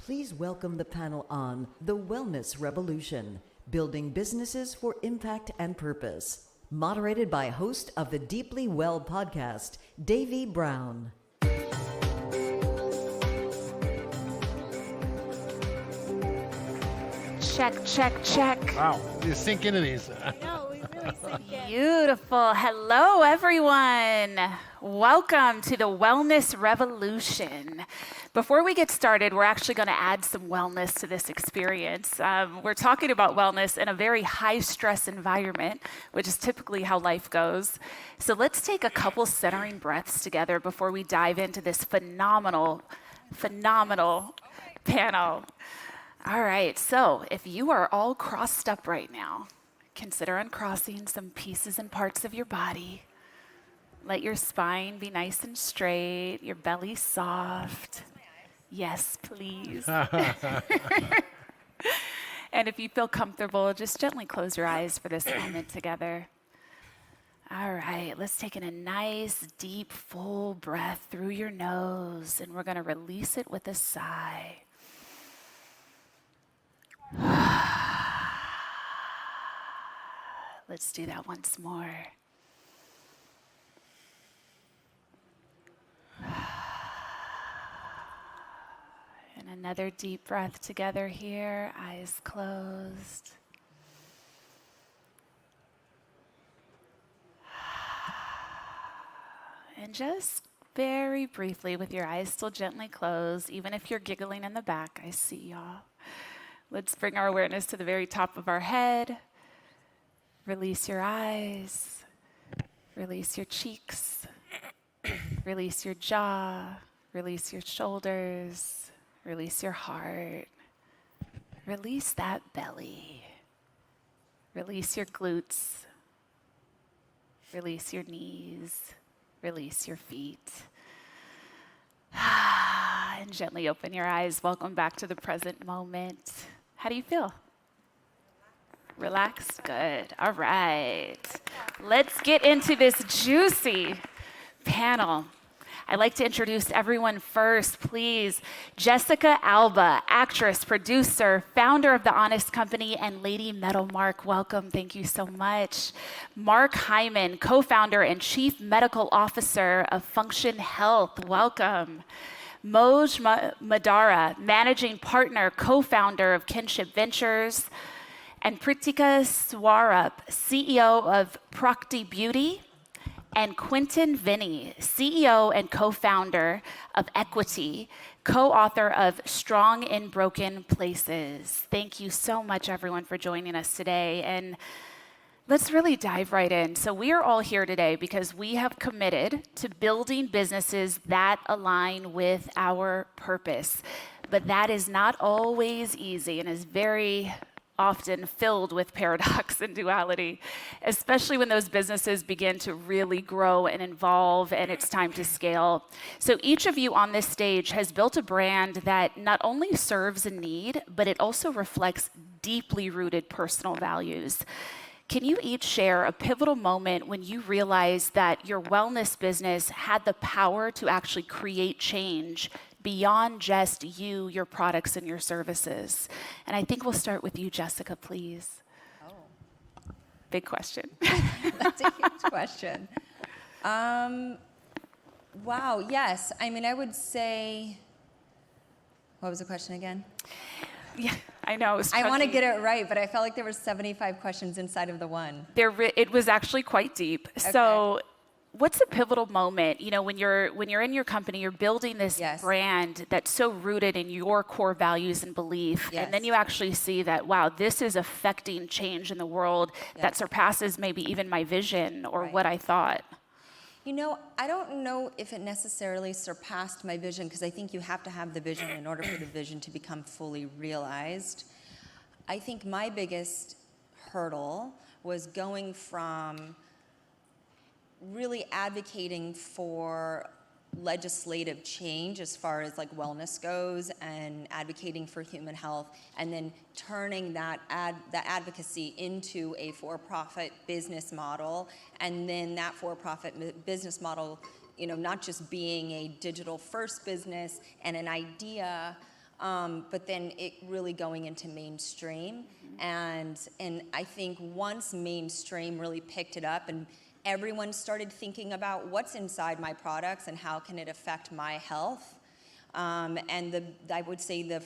Please welcome the panel on The Wellness Revolution, Building Businesses for Impact and Purpose. Moderated by host of the Deeply Well podcast, Devi Brown. Check, check, check. Wow, you sink into these. No, we really sink in. Beautiful. Hello, everyone. Welcome to the Wellness Revolution. Before we get started, we're actually going to add some wellness to this experience. We're talking about wellness in a very high-stress environment, which is typically how life goes. So let's take a couple centering breaths together before we dive into this phenomenal panel. All right, so if you are all crossed up right now, consider uncrossing some pieces and parts of your body. Let your spine be nice and straight, your belly soft. Yes, please. And if you feel comfortable, just gently close your eyes for this moment together. All right, let's take in a nice, deep, full breath through your nose, and we're going to release it with a sigh. Let's do that once more. And another deep breath together here, eyes closed. And just very briefly, with your eyes still gently closed, even if you're giggling in the back, I see y'all. Let's bring our awareness to the very top of our head. Release your eyes. Release your cheeks. Release your jaw. Release your shoulders. Release your heart. Release that belly. Release your glutes. Release your knees. Release your feet. And gently open your eyes. Welcome back to the present moment. How do you feel? Relaxed? Good. All right. Let's get into this juicy panel. I'd like to introduce everyone first, please. Jessica Alba, actress, producer, founder of The Honest Company, and Lady Metalmark. Welcome. Thank you so much. Mark Hyman, co-founder and chief medical officer of Function Health. Welcome. Moj Mahdara, managing partner, co-founder of Kinship Ventures, and Pritika Swarup, CEO of Prakti Beauty, and Quentin Vinny, CEO and co-founder of Equity, co-author of Strong in Broken Places. Thank you so much, everyone, for joining us today. And let's really dive right in. So we are all here today because we have committed to building businesses that align with our purpose. But that is not always easy and is very often filled with paradox and duality, especially when those businesses begin to really grow and evolve and it's time to scale. So each of you on this stage has built a brand that not only serves a need, but it also reflects deeply rooted personal values. Can you each share a pivotal moment when you realized that your wellness business had the power to actually create change beyond just you, your products, and your services? And I think we'll start with you, Jessica, please. Oh. Big question. That's a huge question. Wow, yes. I mean, I would say, what was the question again? Yeah, I know. It was I want to chunky. get it right, but I felt like there were 75 questions inside of the one. It was actually quite deep. Okay. So what's a pivotal moment, when you're in your company, you're building this Yes. brand that's so rooted in your core values and belief, Yes. and then you actually see that, wow, this is affecting change in the world that surpasses maybe even my vision or Right. what I thought. I don't know if it necessarily surpassed my vision, because I think you have to have the vision in order for the vision to become fully realized. I think my biggest hurdle was going from really advocating for legislative change as far as like wellness goes and advocating for human health, and then turning that advocacy into a for-profit business model, and then that for-profit business model, not just being a digital first business and an idea but then it really going into mainstream. And I think once mainstream really picked it up and everyone started thinking about what's inside my products and how can it affect my health, I would say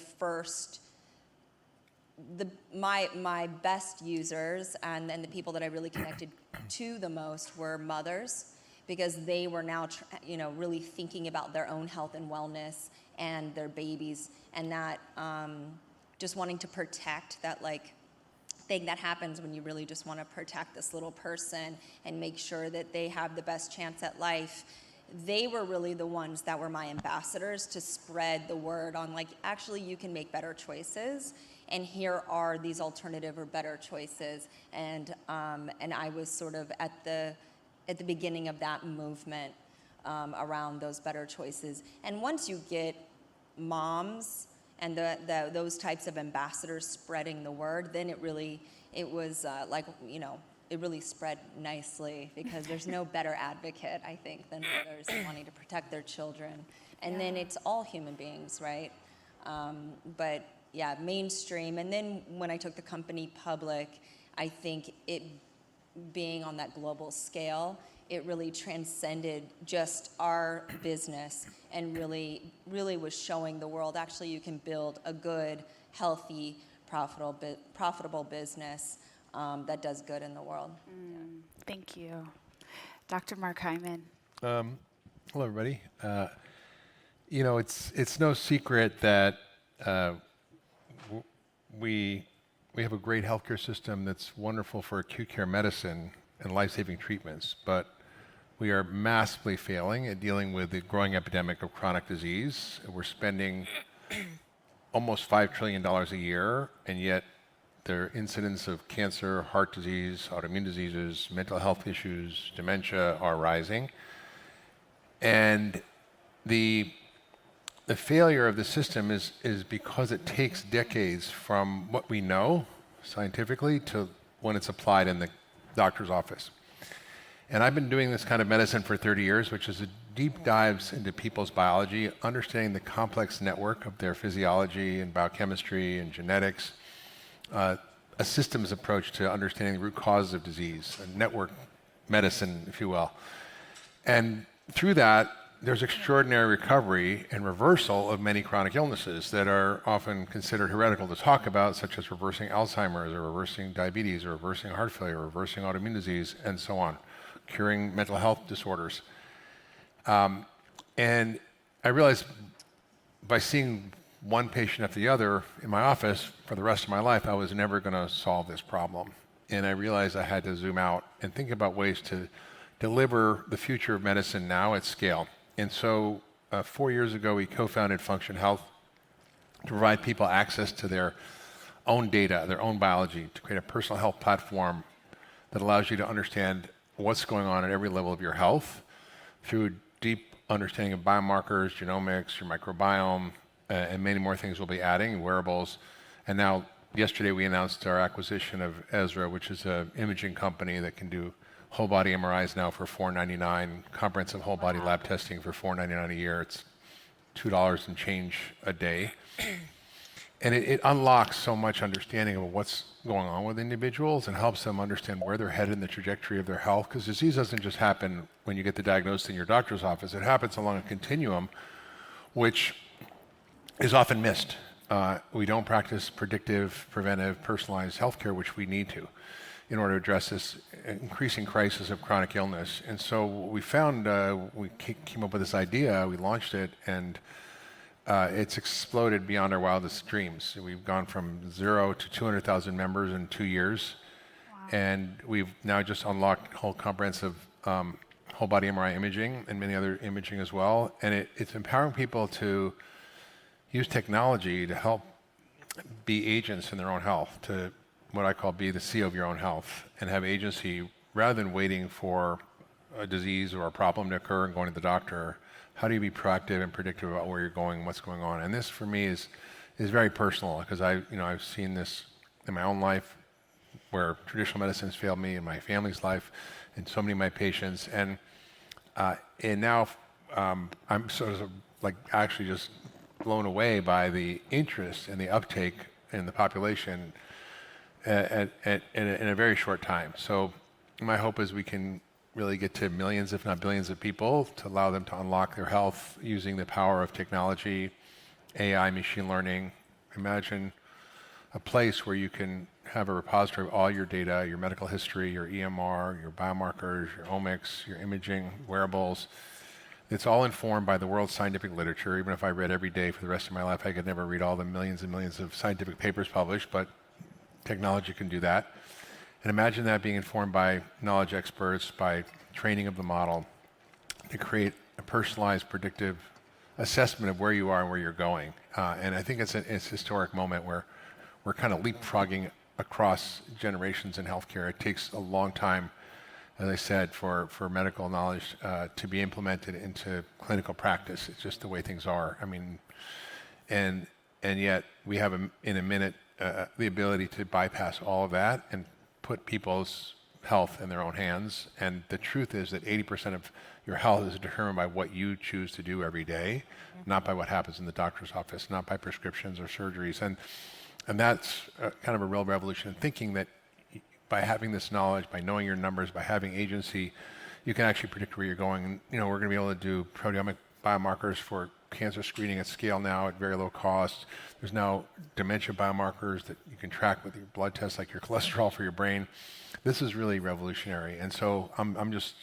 my best users and then the people that I really connected to the most were mothers, because they were now really thinking about their own health and wellness and their babies, and that just wanting to protect that thing that happens when you really just want to protect this little person and make sure that they have the best chance at life. They were really the ones that were my ambassadors to spread the word on actually you can make better choices, and here are these alternative or better choices. And I was sort of at the beginning of that movement around those better choices. And once you get moms and those types of ambassadors spreading the word, then it really spread nicely, because there's no better advocate, I think, than mothers wanting to protect their children. And then it's all human beings, right? But yeah, mainstream. And then when I took the company public, I think it being on that global scale, it really transcended just our business and really was showing the world actually you can build a good, healthy, profitable business that does good in the world. Thank you. Dr. Mark Hyman. Hello, everybody. It's no secret that we have a great healthcare system that's wonderful for acute care medicine and life-saving treatments, but we are massively failing at dealing with the growing epidemic of chronic disease. We're spending almost $5 trillion a year, and yet their incidence of cancer, heart disease, autoimmune diseases, mental health issues, dementia are rising. And the failure of the system is because it takes decades from what we know scientifically to when it's applied in the doctor's office. And I've been doing this kind of medicine for 30 years, which is a deep dives into people's biology, understanding the complex network of their physiology and biochemistry and genetics, a systems approach to understanding the root causes of disease, a network medicine, if you will. And through that, there's extraordinary recovery and reversal of many chronic illnesses that are often considered heretical to talk about, such as reversing Alzheimer's or reversing diabetes or reversing heart failure, or reversing autoimmune disease, and so on, curing mental health disorders. And I realized by seeing one patient after the other in my office for the rest of my life, I was never going to solve this problem. And I realized I had to zoom out and think about ways to deliver the future of medicine now at scale. And so 4 years ago, we co-founded Function Health to provide people access to their own data, their own biology, to create a personal health platform that allows you to understand what's going on at every level of your health through deep understanding of biomarkers, genomics, your microbiome, and many more things we'll be adding, wearables. And now, yesterday, we announced our acquisition of Ezra, which is an imaging company that can do whole body MRIs now for $4.99, comprehensive whole body lab testing for $4.99 a year. It's $2 and change a day. And it unlocks so much understanding of what's going on with individuals and helps them understand where they're headed in the trajectory of their health. Because disease doesn't just happen when you get the diagnosis in your doctor's office. It happens along a continuum, which is often missed. We don't practice predictive, preventive, personalized healthcare, which we need to, in order to address this increasing crisis of chronic illness. And so we found, we came up with this idea, we launched it, and it's exploded beyond our wildest dreams. We've gone from 0 to 200,000 members in 2 years. Wow. And we've now just unlocked whole comprehensive whole body MRI imaging and many other imaging as well. And it's empowering people to use technology to help be agents in their own health, to what I call be the CEO of your own health, and have agency rather than waiting for a disease or a problem to occur and going to the doctor. How do you be proactive and predictive about where you're going and what's going on? And this, for me, is very personal, because I've seen this in my own life, where traditional medicine has failed me, in my family's life, and so many of my patients. And now I'm sort of like actually just blown away by the interest and the uptake in the population in a very short time. So my hope is we can really get to millions, if not billions of people, to allow them to unlock their health using the power of technology, AI, machine learning. Imagine a place where you can have a repository of all your data, your medical history, your EMR, your biomarkers, your omics, your imaging, wearables. It's all informed by the world's scientific literature. Even if I read every day for the rest of my life, I could never read all the millions and millions of scientific papers published, but technology can do that. And imagine that being informed by knowledge experts, by training of the model to create a personalized predictive assessment of where you are and where you're going. And I think it's a historic moment where we're kind of leapfrogging across generations in healthcare. It takes a long time, as I said, for medical knowledge to be implemented into clinical practice. It's just the way things are. I mean, and yet we have in a minute the ability to bypass all of that and put people's health in their own hands. And the truth is that 80% of your health is determined by what you choose to do every day, not by what happens in the doctor's office, not by prescriptions or surgeries. And that's kind of a real revolution in thinking that by having this knowledge, by knowing your numbers, by having agency, you can actually predict where you're going. And, you know, we're going to be able to do proteomic biomarkers for cancer screening at scale now at very low cost. There's now dementia biomarkers that you can track with your blood tests, like your cholesterol for your brain. This is really revolutionary. And so I'm just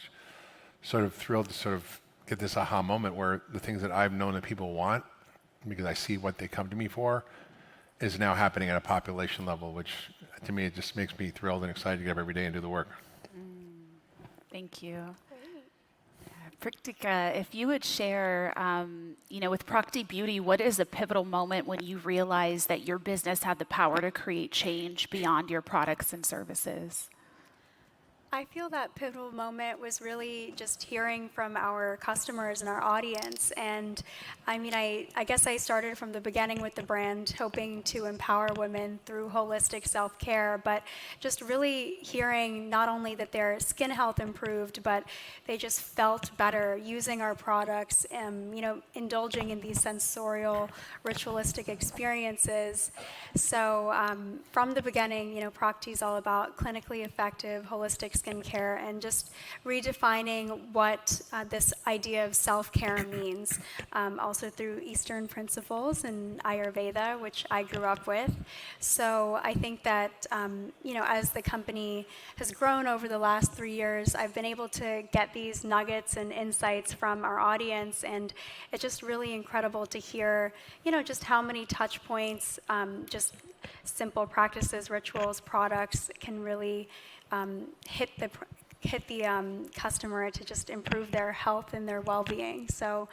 sort of thrilled to sort of get this aha moment where the things that I've known that people want, because I see what they come to me for, is now happening at a population level, which to me, it just makes me thrilled and excited to get up every day and do the work. Thank you. Praktika, if you would share, with Prakti Beauty, what is a pivotal moment when you realized that your business had the power to create change beyond your products and services? I feel that pivotal moment was really just hearing from our customers and our audience. And I mean, I guess I started from the beginning with the brand, hoping to empower women through holistic self-care, but just really hearing not only that their skin health improved, but they just felt better using our products, indulging in these sensorial, ritualistic experiences. So from the beginning, Prakti's all about clinically effective, holistic skincare and just redefining what this idea of self-care means, also through Eastern principles and Ayurveda, which I grew up with. So I think that, as the company has grown over the last 3 years, I've been able to get these nuggets and insights from our audience, and it's just really incredible to hear, just how many touch points, just simple practices, rituals, products can really hit the customer to just improve their health and their well-being. So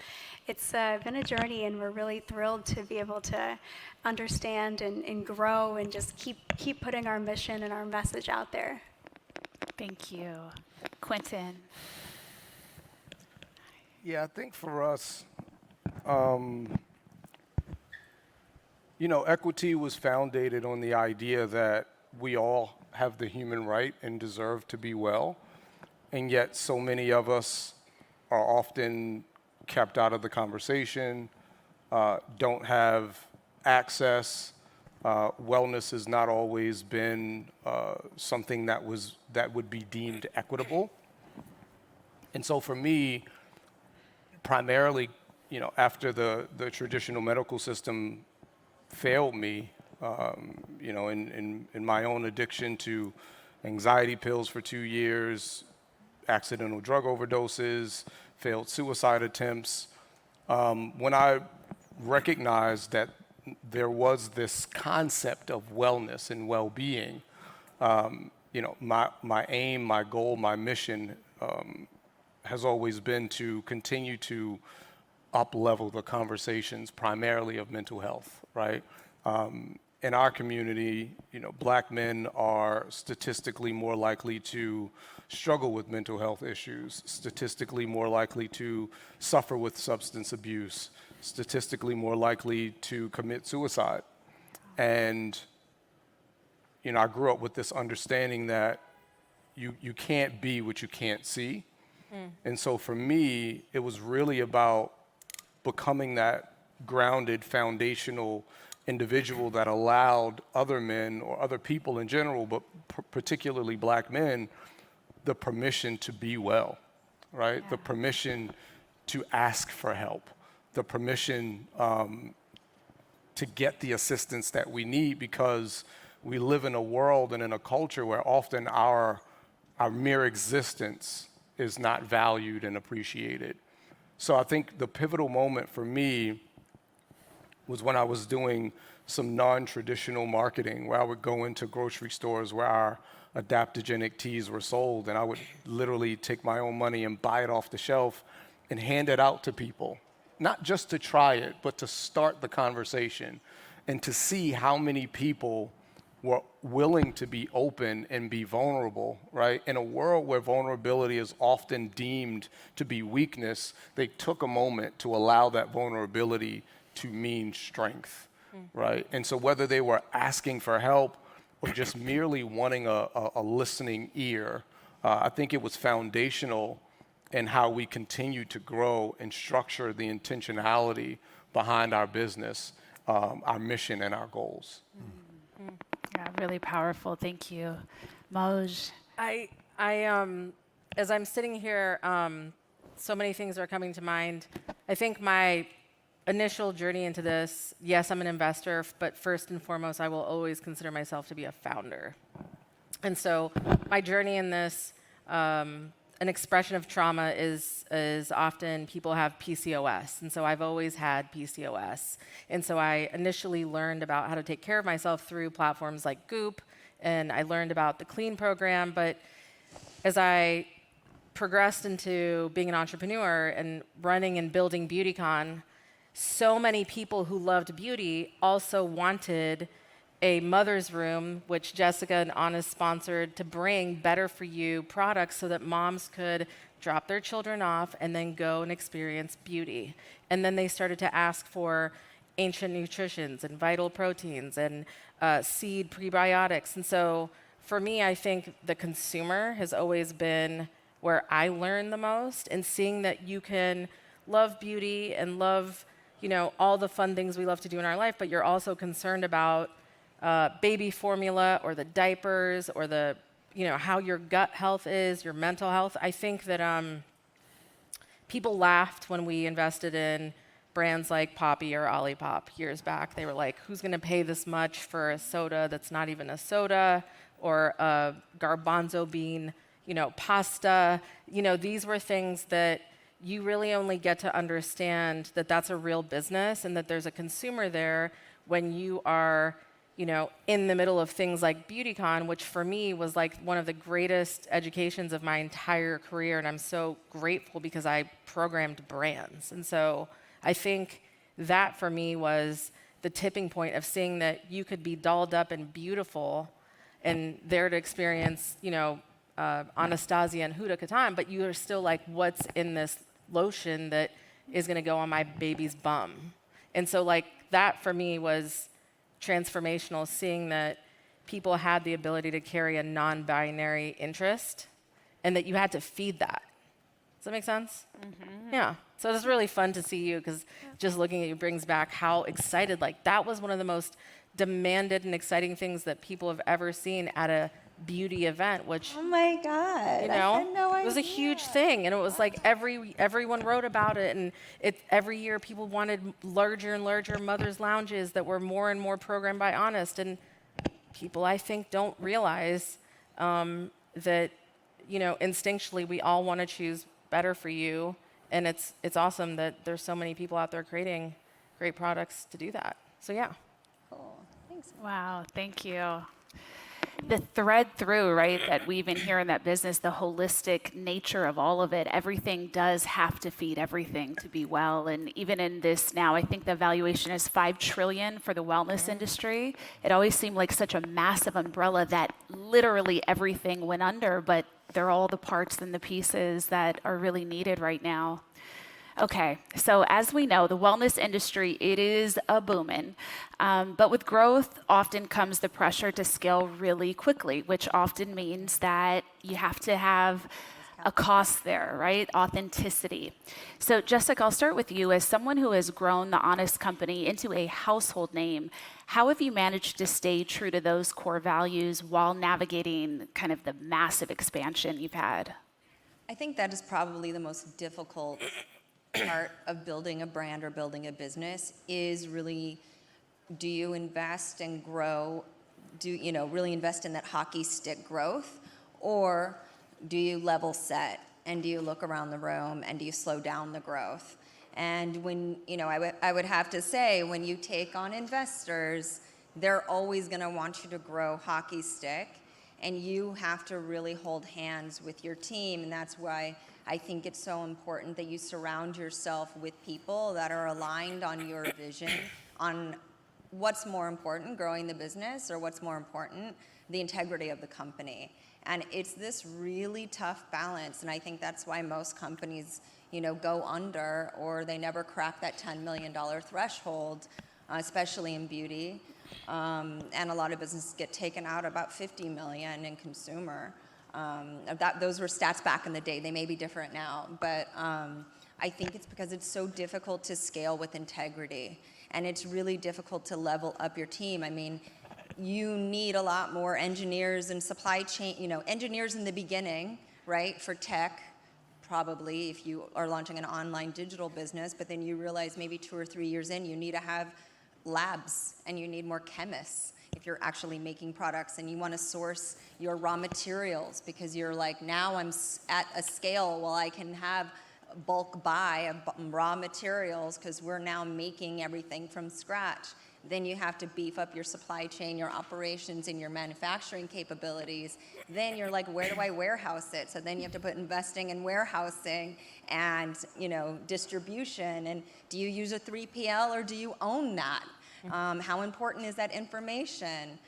it's been a journey, and we're really thrilled to be able to understand and grow and just keep putting our mission and our message out there. Thank you. Quentin. Yeah, I think for us, equity was founded on the idea that we all have the human right and deserve to be well, and yet so many of us are often kept out of the conversation, don't have access. Wellness has not always been something that would be deemed equitable. And so for me, primarily, after the traditional medical system failed me, in my own addiction to anxiety pills for 2 years, accidental drug overdoses, failed suicide attempts. When I recognized that there was this concept of wellness and well-being, my aim, my goal, my mission has always been to continue to up-level the conversations primarily of mental health, right? In our community, Black men are statistically more likely to struggle with mental health issues, statistically more likely to suffer with substance abuse, statistically more likely to commit suicide. And, I grew up with this understanding that you can't be what you can't see. And so for me, it was really about becoming that grounded, foundational individual that allowed other men or other people in general, but particularly black men, the permission to be well, right? Yeah. The permission to ask for help, the permission to get the assistance that we need, because we live in a world and in a culture where often our mere existence is not valued and appreciated. So I think the pivotal moment for me was when I was doing some non-traditional marketing, where I would go into grocery stores where our adaptogenic teas were sold, and I would literally take my own money and buy it off the shelf and hand it out to people, not just to try it, but to start the conversation and to see how many people were willing to be open and be vulnerable, right? In a world where vulnerability is often deemed to be weakness, they took a moment to allow that vulnerability to mean strength, right? And so whether they were asking for help or just merely wanting a listening ear, I think it was foundational in how we continue to grow and structure the intentionality behind our business, our mission, and our goals. Yeah, really powerful. Thank you. Moj. I as I'm sitting here, so many things are coming to mind. I think my initial journey into this, yes, I'm an investor, but first and foremost, I will always consider myself to be a founder. And so my journey in this, an expression of trauma is often people have PCOS. And so I've always had PCOS. And so I initially learned about how to take care of myself through platforms like Goop, and I learned about the Clean program. But as I progressed into being an entrepreneur and running and building BeautyCon, so many people who loved beauty also wanted a mother's room, which Jessica and Honest sponsored, to bring better for you products so that moms could drop their children off and then go and experience beauty. And then they started to ask for ancient nutritions and vital proteins and seed prebiotics. And so for me, I think the consumer has always been where I learn the most, and seeing that you can love beauty and love, you know, all the fun things we love to do in our life, but you're also concerned about baby formula or the diapers or the, you know, how your gut health is, your mental health. I think that people laughed when we invested in brands like Poppy or Olipop years back. They were like, who's going to pay this much for a soda that's not even a soda, or a garbanzo bean, you know, pasta? You know, these were things that you really only get to understand that that's a real business and that there's a consumer there when you are, you know, in the middle of things like BeautyCon, which for me was like one of the greatest educations of my entire career. And I'm so grateful because I programmed brands. And so I think that for me was the tipping point of seeing that you could be dolled up and beautiful and there to experience, you know, Anastasia and Huda Kattan, but you are still like, what's in this lotion that is going to go on my baby's bum? And so like that for me was transformational, seeing that people had the ability to carry a non-binary interest and that you had to feed that. Does that make sense? Mm-hmm. Yeah. So it was really fun to see you, because just looking at you brings back how excited, like that was one of the most demanded and exciting things that people have ever seen at a beauty event, which, oh my God, you know, I had no idea. It was a huge thing, and it was like everyone wrote about it, and every year people wanted larger and larger mothers' lounges that were more and more programmed by Honest, and people I think don't realize that, you know, instinctually we all want to choose better for you, and it's awesome that there's so many people out there creating great products to do that. So yeah. Cool. Thanks. Wow, thank you. The thread through, right, that we've been here in that business, the holistic nature of all of it, everything does have to feed everything to be well. And even in this now, I think the valuation is $5 trillion for the wellness industry. It always seemed like such a massive umbrella that literally everything went under, but they're all the parts and the pieces that are really needed right now. Okay, so as we know, the wellness industry, it is a booming, but with growth often comes the pressure to scale really quickly, which often means that you have to have a cost there, right? Authenticity. So Jessica, I'll start with you. As someone who has grown The Honest Company into a household name, how have you managed to stay true to those core values while navigating kind of the massive expansion you've had? I think that is probably the most difficult part of building a brand or building a business is really, do you invest and grow, really invest in that hockey stick growth, or do you level set and do you look around the room and do you slow down the growth? And when, I would have to say, when you take on investors, they're always going to want you to grow hockey stick, and you have to really hold hands with your team. And that's why I think it's so important that you surround yourself with people that are aligned on your vision, on what's more important, growing the business, or what's more important, the integrity of the company. And it's this really tough balance, and I think that's why most companies, go under, or they never crack that $10 million threshold, especially in beauty. And a lot of businesses get taken out about $50 million in consumer. Those were stats back in the day. They may be different now, but I think it's because it's so difficult to scale with integrity, and it's really difficult to level up your team. I mean, you need a lot more engineers and supply chain, engineers in the beginning, right, for tech, probably if you are launching an online digital business, but then you realize maybe 2 or 3 years in, you need to have labs and you need more chemists if you're actually making products, and you want to source your raw materials because you're like, now I'm at a scale where I can have bulk buy of raw materials because we're now making everything from scratch. Then you have to beef up your supply chain, your operations, and your manufacturing capabilities. Then you're like, where do I warehouse it? So then you have to put investing in warehousing and distribution. And do you use a 3PL or do you own that? How important is that information?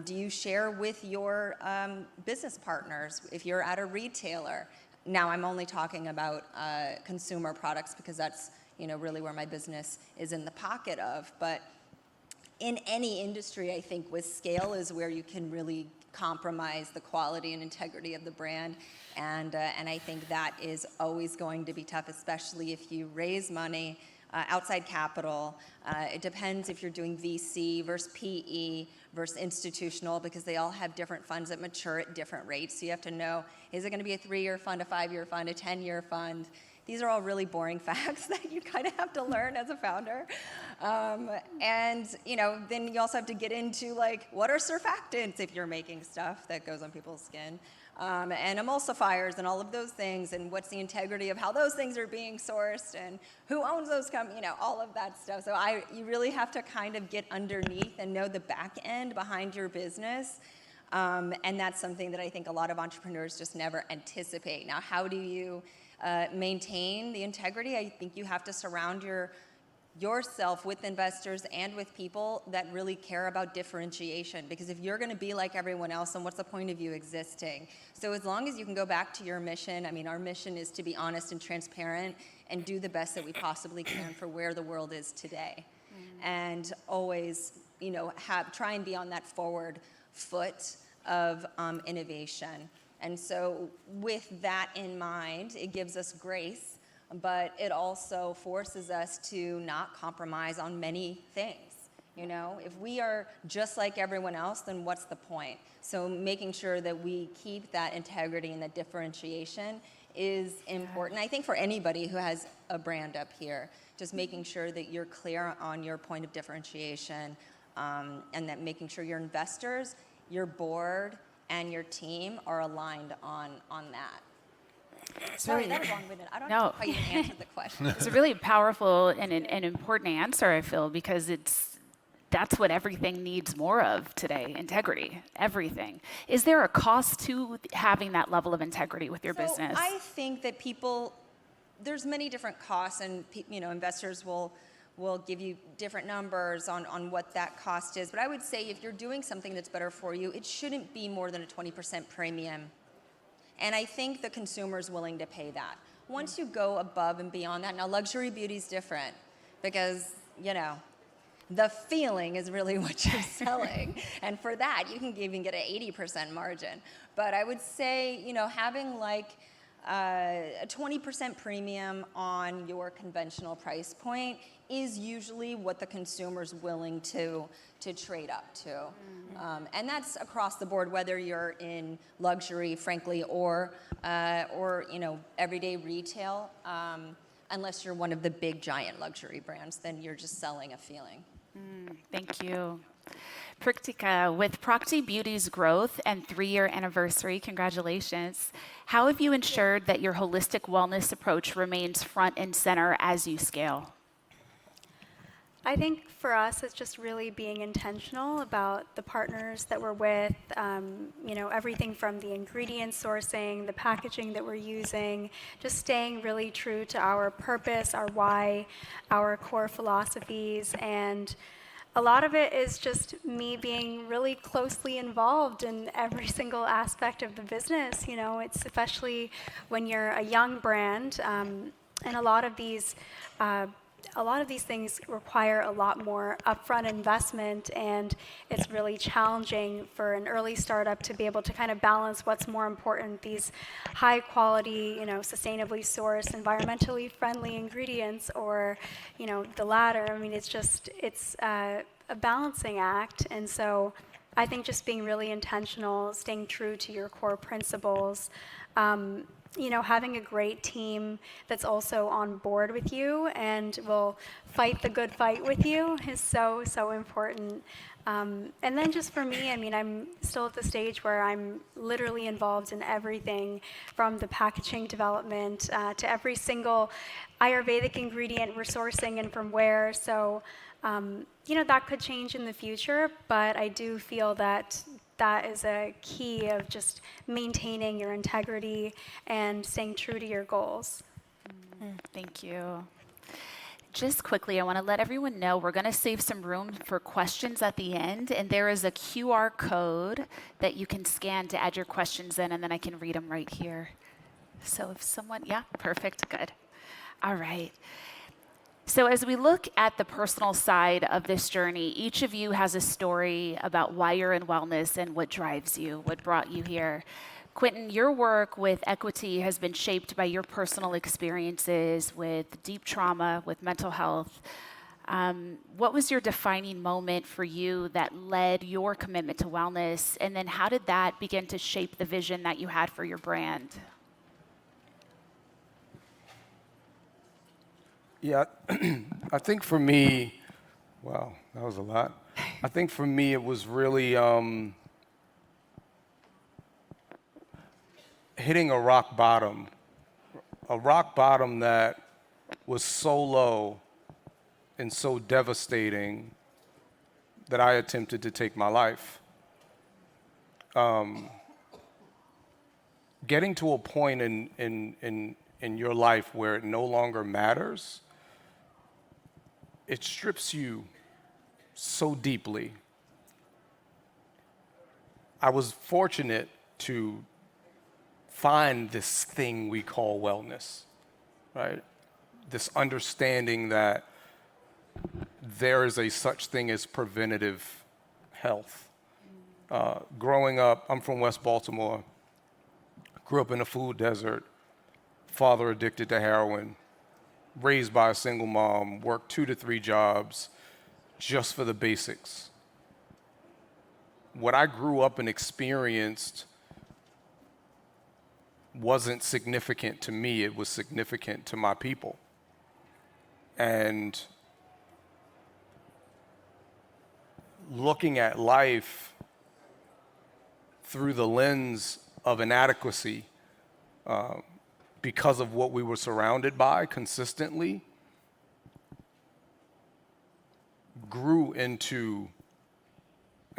Do you share with your business partners if you're at a retailer? Now I'm only talking about consumer products because that's really where my business is in the pocket of. But in any industry, I think with scale is where you can really compromise the quality and integrity of the brand. And I think that is always going to be tough, especially if you raise money, outside capital. It depends if you're doing VC versus PE versus institutional, because they all have different funds that mature at different rates. So you have to know, is it going to be a 3-year fund, a 5-year fund, a 10-year fund? These are all really boring facts that you kind of have to learn as a founder. And then you also have to get into what are surfactants if you're making stuff that goes on people's skin, and emulsifiers and all of those things, and what's the integrity of how those things are being sourced and who owns those companies, all of that stuff. So you really have to kind of get underneath and know the back end behind your business. And that's something that I think a lot of entrepreneurs just never anticipate. Now, how do you maintain the integrity? I think you have to surround yourself with investors and with people that really care about differentiation, because if you're going to be like everyone else, then what's the point of you existing? So as long as you can go back to your mission, our mission is to be honest and transparent and do the best that we possibly can for where the world is today. And always try and be on that forward foot of innovation. And so with that in mind, it gives us grace, but it also forces us to not compromise on many things. If we are just like everyone else, then what's the point? So making sure that we keep that integrity and that differentiation is important. I think for anybody who has a brand up here, just making sure that you're clear on your point of differentiation, and that making sure your investors, your board, and your team are aligned on that. Sorry, that was long-winded. I don't know how you answered the question. It's a really powerful and an important answer, I feel, because that's what everything needs more of today, integrity, everything. Is there a cost to having that level of integrity with your business? I think that there's many different costs, and investors will give you different numbers on what that cost is. But I would say if you're doing something that's better for you, it shouldn't be more than a 20% premium. And I think the consumer is willing to pay that. Once you go above and beyond that, now luxury beauty is different because, the feeling is really what you're selling. And for that, you can even get an 80% margin. But I would say, having a 20% premium on your conventional price point is usually what the consumer's willing to trade up to. And that's across the board, whether you're in luxury, frankly, or everyday retail. Unless you're one of the big giant luxury brands, then you're just selling a feeling. Thank you. Praktika, with Prakti Beauty's growth and 3-year anniversary, congratulations. How have you ensured that your holistic wellness approach remains front and center as you scale? I think for us, it's just really being intentional about the partners that we're with, everything from the ingredient sourcing, the packaging that we're using, just staying really true to our purpose, our why, our core philosophies. And a lot of it is just me being really closely involved in every single aspect of the business. It's especially when you're a young brand, and a lot of these things require a lot more upfront investment, and it's really challenging for an early startup to be able to kind of balance what's more important, these high quality, sustainably sourced, environmentally friendly ingredients, or, the latter. I mean, it's a balancing act. And so I think just being really intentional, staying true to your core principles, having a great team that's also on board with you and will fight the good fight with you is so, so important. And then just for me, I'm still at the stage where I'm literally involved in everything from the packaging development to every single Ayurvedic ingredient we're sourcing and from where. So, that could change in the future, but I do feel that is a key of just maintaining your integrity and staying true to your goals. Thank you. Just quickly, I want to let everyone know we're going to save some room for questions at the end, and there is a QR code that you can scan to add your questions in, and then I can read them right here. So if someone, yeah, perfect, good. All right. So as we look at the personal side of this journey, each of you has a story about why you're in wellness and what drives you, what brought you here. Quentin, your work with equity has been shaped by your personal experiences with deep trauma, with mental health. What was your defining moment for you that led your commitment to wellness? And then how did that begin to shape the vision that you had for your brand? Yeah, I think for me, wow, that was a lot. I think for me it was really hitting a rock bottom that was so low and so devastating that I attempted to take my life. Getting to a point in your life where it no longer matters, it strips you so deeply. I was fortunate to find this thing we call wellness, right? This understanding that there is a such thing as preventative health. Growing up, I'm from West Baltimore, grew up in a food desert, father addicted to heroin, raised by a single mom, worked 2 to 3 jobs just for the basics. What I grew up and experienced wasn't significant to me, it was significant to my people. And looking at life through the lens of inadequacy, because of what we were surrounded by consistently, grew into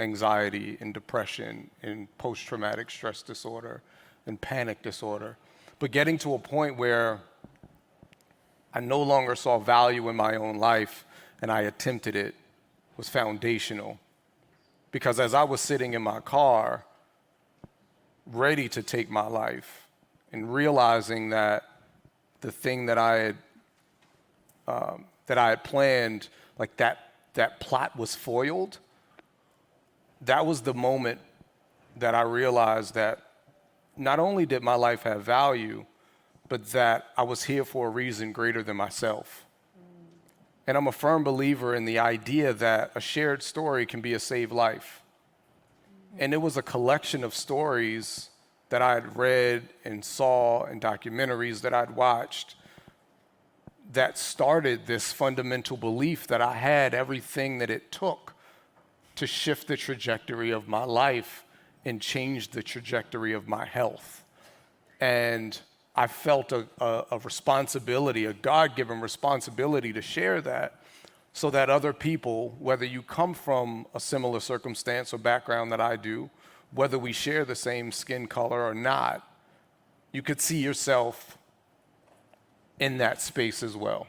anxiety and depression and post-traumatic stress disorder and panic disorder. But getting to a point where I no longer saw value in my own life and I attempted it was foundational. Because as I was sitting in my car, ready to take my life, and realizing that the thing that I had planned, like that plot was foiled, that was the moment that I realized that not only did my life have value, but that I was here for a reason greater than myself. And I'm a firm believer in the idea that a shared story can be a saved life. And it was a collection of stories that I had read and saw and documentaries that I'd watched that started this fundamental belief that I had everything that it took to shift the trajectory of my life and change the trajectory of my health. And I felt a responsibility, a God-given responsibility to share that so that other people, whether you come from a similar circumstance or background that I do, whether we share the same skin color or not, you could see yourself in that space as well.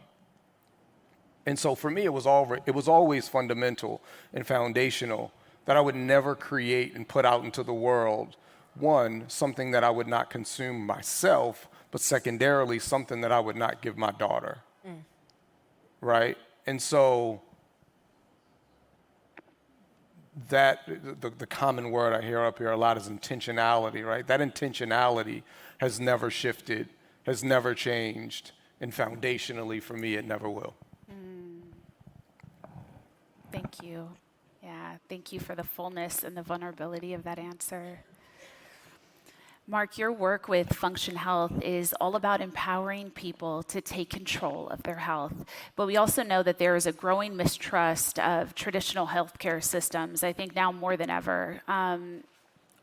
And so for me, it was always fundamental and foundational that I would never create and put out into the world, one, something that I would not consume myself, but secondarily, something that I would not give my daughter, right? And so that, the common word I hear up here a lot is intentionality, right? That intentionality has never shifted, has never changed, and foundationally for me, it never will. Thank you. Yeah, thank you for the fullness and the vulnerability of that answer. Mark, your work with Function Health is all about empowering people to take control of their health. But we also know that there is a growing mistrust of traditional healthcare systems, I think now more than ever.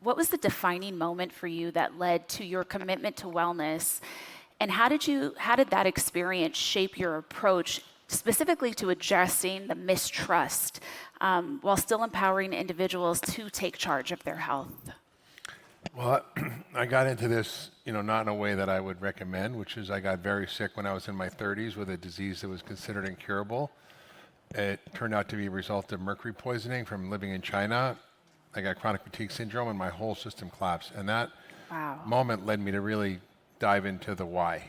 What was the defining moment for you that led to your commitment to wellness? And how did that experience shape your approach specifically to addressing the mistrust while still empowering individuals to take charge of their health? Well, I got into this, not in a way that I would recommend, which is I got very sick when I was in my 30s with a disease that was considered incurable. It turned out to be a result of mercury poisoning from living in China. I got chronic fatigue syndrome and my whole system collapsed. And that moment led me to really dive into the why.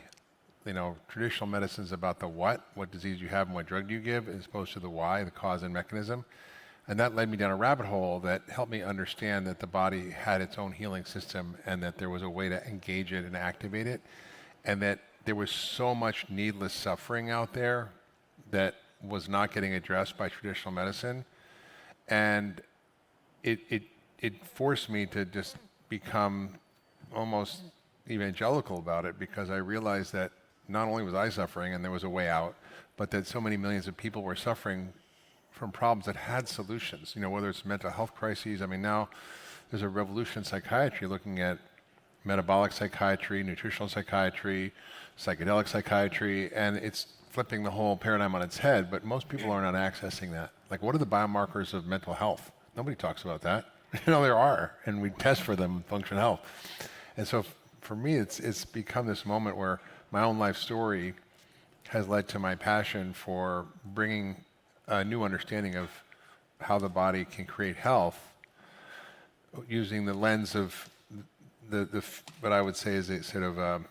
Traditional medicine is about the what disease you have and what drug do you give, as opposed to the why, the cause and mechanism. And that led me down a rabbit hole that helped me understand that the body had its own healing system and that there was a way to engage it and activate it, and that there was so much needless suffering out there that was not getting addressed by traditional medicine. And it forced me to just become almost evangelical about it, because I realized that not only was I suffering and there was a way out, but that so many millions of people were suffering from problems that had solutions, whether it's mental health crises. I mean, now there's a revolution in psychiatry looking at metabolic psychiatry, nutritional psychiatry, psychedelic psychiatry, and it's flipping the whole paradigm on its head, but most people are not accessing that. Like, what are the biomarkers of mental health? Nobody talks about that. There are, and we test for them in Function Health. And so for me, it's become this moment where my own life story has led to my passion for bringing a new understanding of how the body can create health using the lens of what I would say is a sort of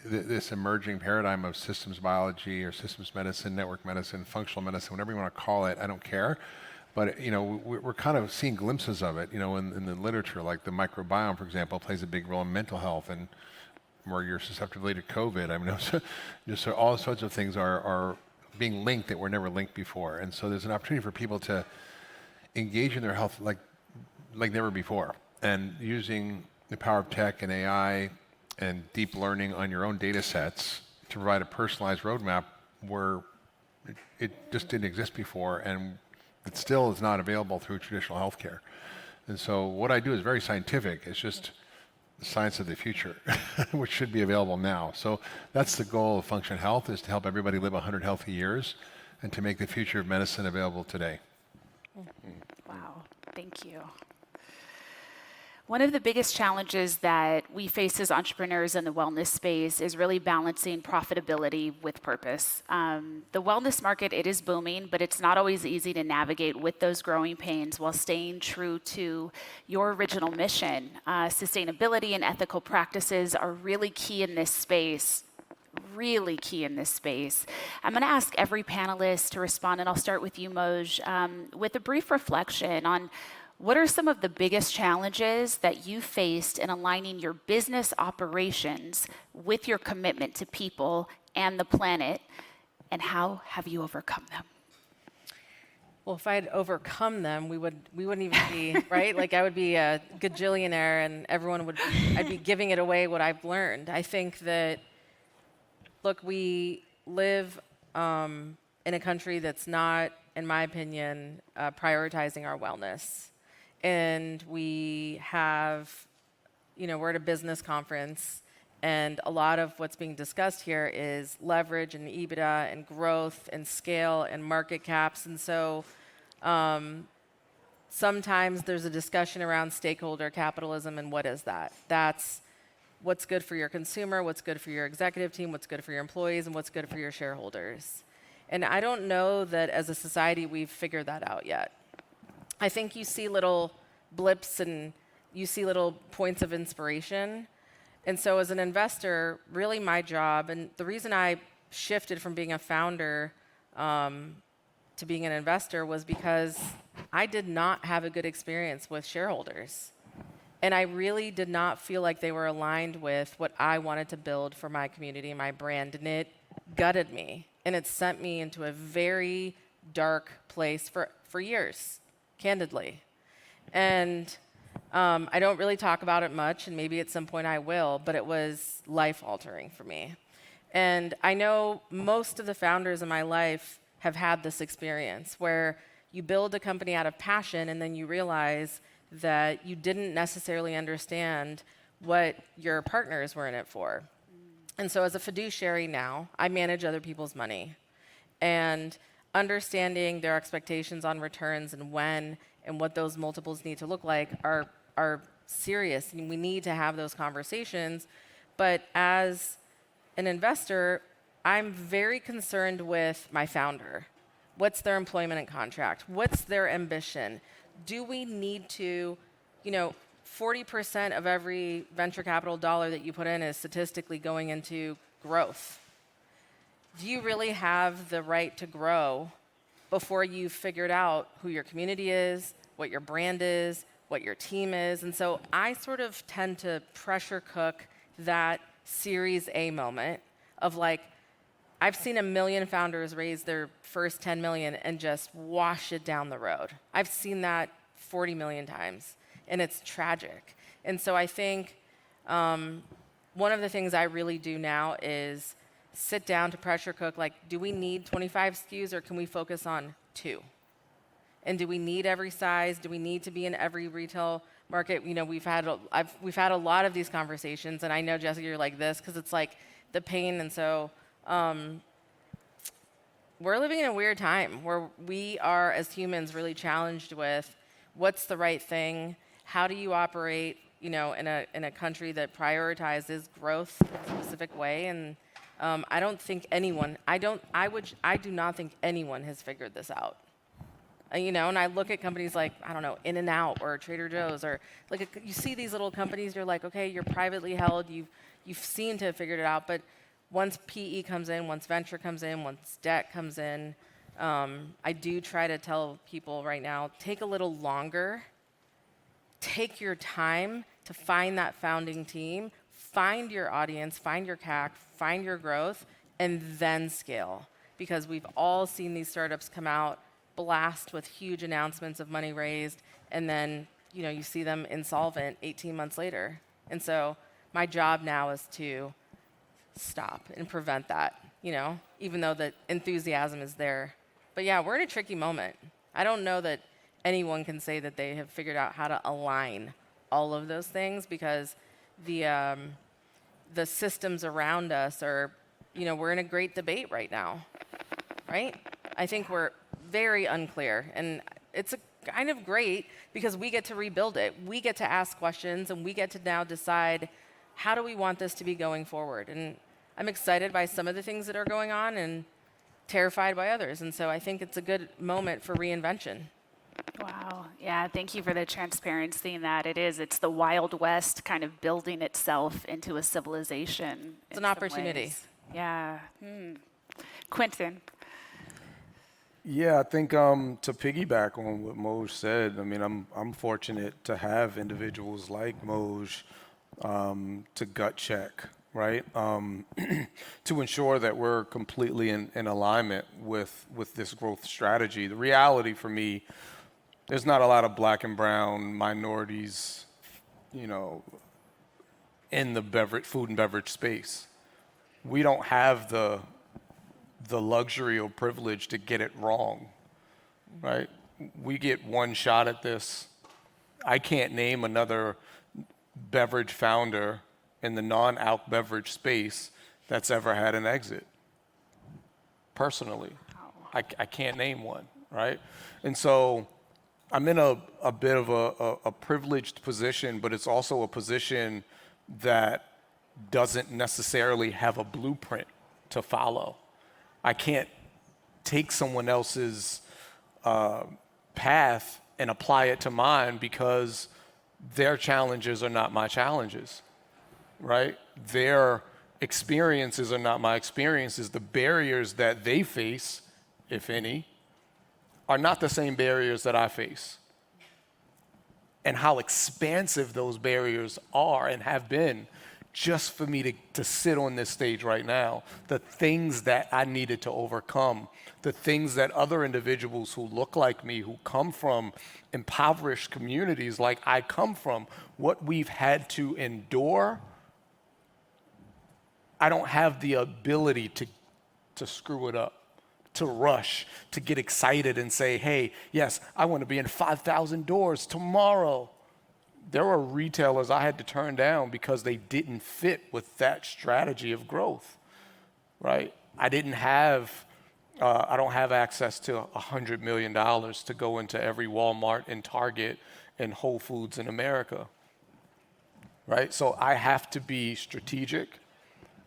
this emerging paradigm of systems biology or systems medicine, network medicine, functional medicine, whatever you want to call it. I don't care. But we're kind of seeing glimpses of it, in the literature, like the microbiome, for example, plays a big role in mental health, and where you're susceptible to COVID. I mean, just all sorts of things are being linked that were never linked before. And so there's an opportunity for people to engage in their health like never before, and using the power of tech and AI and deep learning on your own data sets to provide a personalized roadmap where it just didn't exist before, and it still is not available through traditional healthcare. And so what I do is very scientific. It's just the science of the future, which should be available now. So that's the goal of Function Health, is to help everybody live 100 healthy years and to make the future of medicine available today. Wow, thank you. One of the biggest challenges that we face as entrepreneurs in the wellness space is really balancing profitability with purpose. The wellness market, it is booming, but it's not always easy to navigate with those growing pains while staying true to your original mission. Sustainability and ethical practices are really key in this space. Really key in this space. I'm going to ask every panelist to respond, and I'll start with you, Moj, with a brief reflection on what are some of the biggest challenges that you faced in aligning your business operations with your commitment to people and the planet, and how have you overcome them? Well, if I'd overcome them, we wouldn't even be, right? Like I would be a gajillionaire and I'd be giving it away what I've learned. I think that, look, we live in a country that's not, in my opinion, prioritizing our wellness. And we have, we're at a business conference, and a lot of what's being discussed here is leverage and EBITDA and growth and scale and market caps. And so sometimes there's a discussion around stakeholder capitalism, and what is that? That's what's good for your consumer, what's good for your executive team, what's good for your employees, and what's good for your shareholders. And I don't know that as a society we've figured that out yet. I think you see little blips and you see little points of inspiration. And so as an investor, really my job, and the reason I shifted from being a founder to being an investor was because I did not have a good experience with shareholders. And I really did not feel like they were aligned with what I wanted to build for my community and my brand. And it gutted me. And it sent me into a very dark place for years, candidly. And I don't really talk about it much, and maybe at some point I will, but it was life-altering for me. And I know most of the founders in my life have had this experience where you build a company out of passion and then you realize that you didn't necessarily understand what your partners were in it for. And so as a fiduciary now, I manage other people's money. And understanding their expectations on returns and when and what those multiples need to look like are serious. And we need to have those conversations. But as an investor, I'm very concerned with my founder. What's their employment and contract? What's their ambition? Do we need to, 40% of every venture capital dollar that you put in is statistically going into growth. Do you really have the right to grow before you've figured out who your community is, what your brand is, what your team is? And so I sort of tend to pressure cook that Series A moment of like, I've seen 1 million founders raise their first 10 million and just wash it down the road. I've seen that 40 million times, and it's tragic. And so I think one of the things I really do now is sit down to pressure cook, like, do we need 25 SKUs or can we focus on 2? And do we need every size? Do we need to be in every retail market? We've had a lot of these conversations, and I know, Jessica, you're like this because it's like the pain. And so we're living in a weird time where we are, as humans, really challenged with what's the right thing? How do you operate, in a country that prioritizes growth in a specific way? And I do not think anyone has figured this out. And I look at companies like, In-N-Out or Trader Joe's, or like you see these little companies, you're like, okay, you're privately held, you've seemed to have figured it out, but once PE comes in, once venture comes in, once debt comes in, I do try to tell people right now, take a little longer, take your time to find that founding team, find your audience, find your CAC, find your growth, and then scale. Because we've all seen these startups come out, blast with huge announcements of money raised, and then you see them insolvent 18 months later. And so my job now is to stop and prevent that, even though the enthusiasm is there. But yeah, we're in a tricky moment. I don't know that anyone can say that they have figured out how to align all of those things because the systems around us are, we're in a great debate right now, right? I think we're very unclear, and it's kind of great because we get to rebuild it. We get to ask questions, and we get to now decide how do we want this to be going forward. And I'm excited by some of the things that are going on and terrified by others. And so I think it's a good moment for reinvention. Wow. Yeah, thank you for the transparency in that. It's the Wild West kind of building itself into a civilization. It's an opportunity. Yeah. Quentin. Yeah, I think to piggyback on what Moj said, I mean, I'm fortunate to have individuals like Moj to gut check, right? To ensure that we're completely in alignment with this growth strategy. The reality for me, there's not a lot of black and brown minorities, you know, in the food and beverage space. We don't have the luxury or privilege to get it wrong, right? We get one shot at this. I can't name another beverage founder in the non-alc beverage space that's ever had an exit. Personally, I can't name one, right? And so I'm in a bit of a privileged position, but it's also a position that doesn't necessarily have a blueprint to follow. I can't take someone else's path and apply it to mine because their challenges are not my challenges, right? Their experiences are not my experiences. The barriers that they face, if any, are not the same barriers that I face. And how expansive those barriers are and have been just for me to sit on this stage right now, the things that I needed to overcome, the things that other individuals who look like me, who come from impoverished communities like I come from, what we've had to endure, I don't have the ability to screw it up, to rush, to get excited and say, hey, yes, I want to be in 5,000 doors tomorrow. There were retailers I had to turn down because they didn't fit with that strategy of growth, right? I don't have access to $100 million to go into every Walmart and Target and Whole Foods in America, right? So I have to be strategic.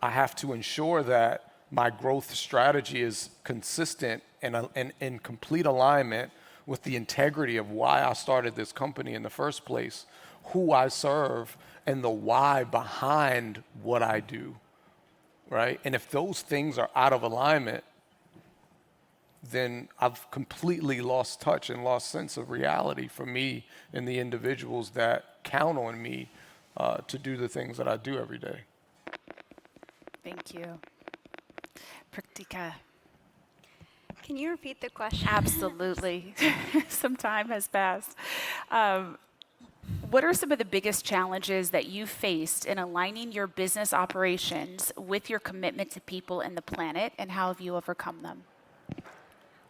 I have to ensure that my growth strategy is consistent and in complete alignment with the integrity of why I started this company in the first place, who I serve, and the why behind what I do, right? And if those things are out of alignment, then I've completely lost touch and lost sense of reality for me and the individuals that count on me to do the things that I do every day. Thank you. Praktika. Can you repeat the question? Absolutely. Some time has passed. What are some of the biggest challenges that you faced in aligning your business operations with your commitment to people and the planet, and how have you overcome them?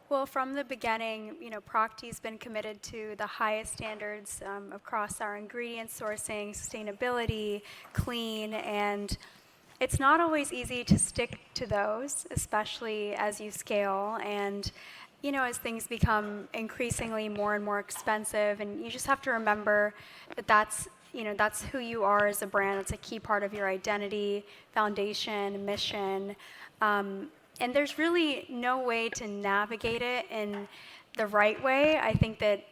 Well, from the beginning, Procty's been committed to the highest standards across our ingredient sourcing, sustainability, clean, and it's not always easy to stick to those, especially as you scale and as things become increasingly more and more expensive, and you just have to remember that that's who you are as a brand. It's a key part of your identity, foundation, mission, and there's really no way to navigate it in the right way. I think that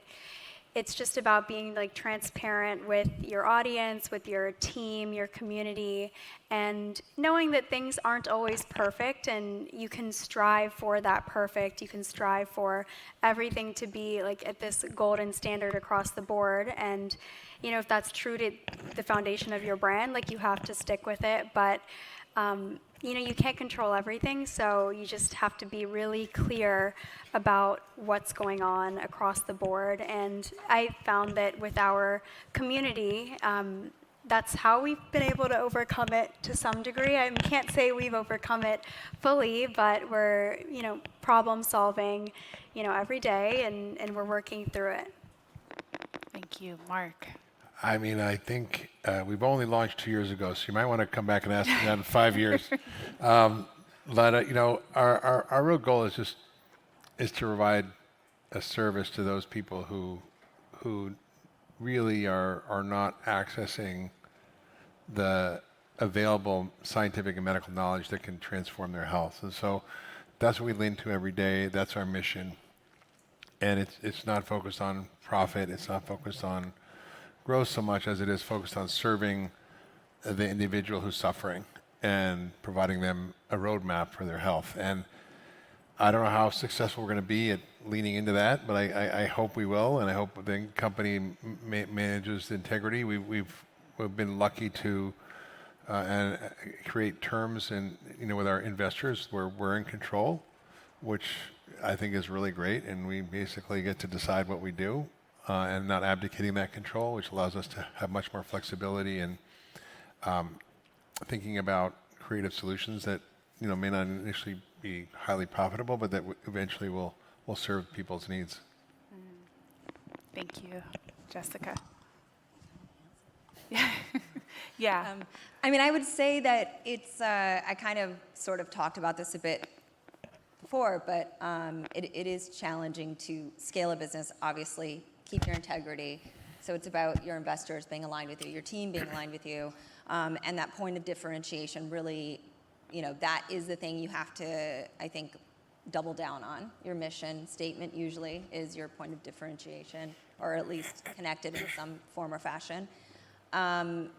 it's just about being transparent with your audience, with your team, your community, and knowing that things aren't always perfect, and you can strive for that perfect. You can strive for everything to be at this golden standard across the board. And if that's true to the foundation of your brand, you have to stick with it. But you can't control everything, so you just have to be really clear about what's going on across the board. And I found that with our community, that's how we've been able to overcome it to some degree. I can't say we've overcome it fully, but we're problem solving every day, and we're working through it. Thank you. Mark. I mean, I think we've only launched 2 years ago, so you might want to come back and ask me that in 5 years. But our real goal is to provide a service to those people who really are not accessing the available scientific and medical knowledge that can transform their health. And so that's what we lean to every day. That's our mission. And it's not focused on profit. It's not focused on growth so much as it is focused on serving the individual who's suffering and providing them a roadmap for their health. And I don't know how successful we're going to be at leaning into that, but I hope we will, and I hope the company manages integrity. We've been lucky to and create terms and with our investors where we're in control, which I think is really great, and we basically get to decide what we do and not abdicating that control, which allows us to have much more flexibility and thinking about creative solutions that may not initially be highly profitable, but that eventually will serve people's needs. Thank you, Jessica. Yeah. I mean, I would say that it's, I kind of sort of talked about this a bit before, but it is challenging to scale a business, obviously, keep your integrity. So it's about your investors being aligned with you, your team being aligned with you, and that point of differentiation really, that is the thing you have to, I think, double down on. Your mission statement usually is your point of differentiation, or at least connected in some form or fashion. And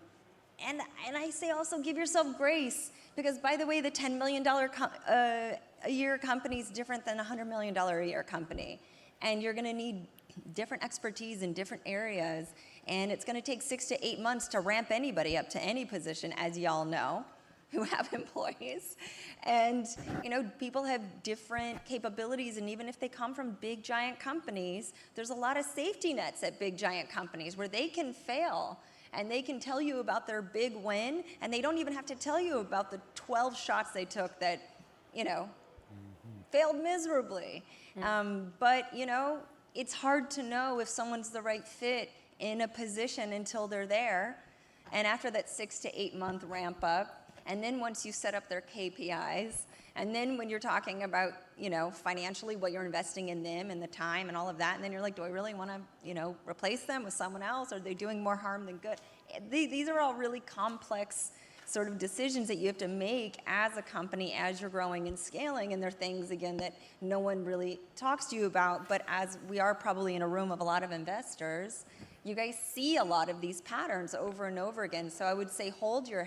I say also give yourself grace, because by the way, the $10 million a year company is different than a $100 million a year company. And you're gonna need different expertise in different areas, and it's gonna take 6 to 8 months to ramp anybody up to any position, as y'all know, who have employees. And people have different capabilities, and even if they come from big giant companies, there's a lot of safety nets at big giant companies where they can fail, and they can tell you about their big win, and they don't even have to tell you about the 12 shots they took that, failed miserably. But, it's hard to know if someone's the right fit in a position until they're there. And after that 6 to 8 month ramp up, and then once you set up their KPIs, and then when you're talking about, financially what you're investing in them and the time and all of that, and then you're like, do I really want to, replace them with someone else? Are they doing more harm than good? These are all really complex sort of decisions that you have to make as a company as you're growing and scaling, and they're things, again, that no one really talks to you about, but as we are probably in a room of a lot of investors, you guys see a lot of these patterns over and over again. So I would say hold the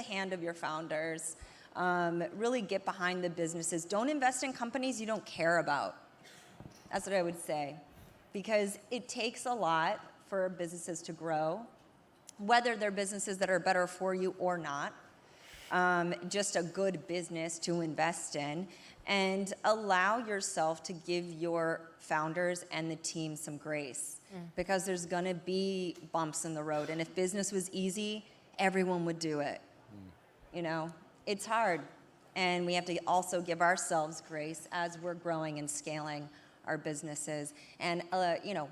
hand of your founders, really get behind the businesses. Don't invest in companies you don't care about. That's what I would say, because it takes a lot for businesses to grow, whether they're businesses that are better for you or not, just a good business to invest in, and allow yourself to give your founders and the team some grace, because there's gonna be bumps in the road, and if business was easy, everyone would do it. It's hard, and we have to also give ourselves grace as we're growing and scaling our businesses. And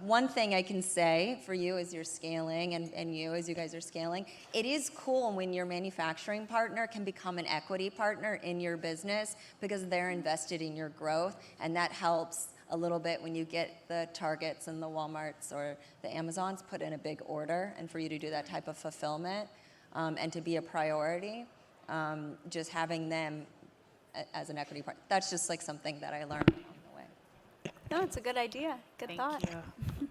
one thing I can say for you as you're scaling, and you as you guys are scaling, it is cool when your manufacturing partner can become an equity partner in your business, because they're invested in your growth, and that helps a little bit when you get the Targets and the Walmarts or the Amazons put in a big order, and for you to do that type of fulfillment and to be a priority, just having them as an equity partner. That's just like something that I learned. No, it's a good idea. Good thought. Thank you.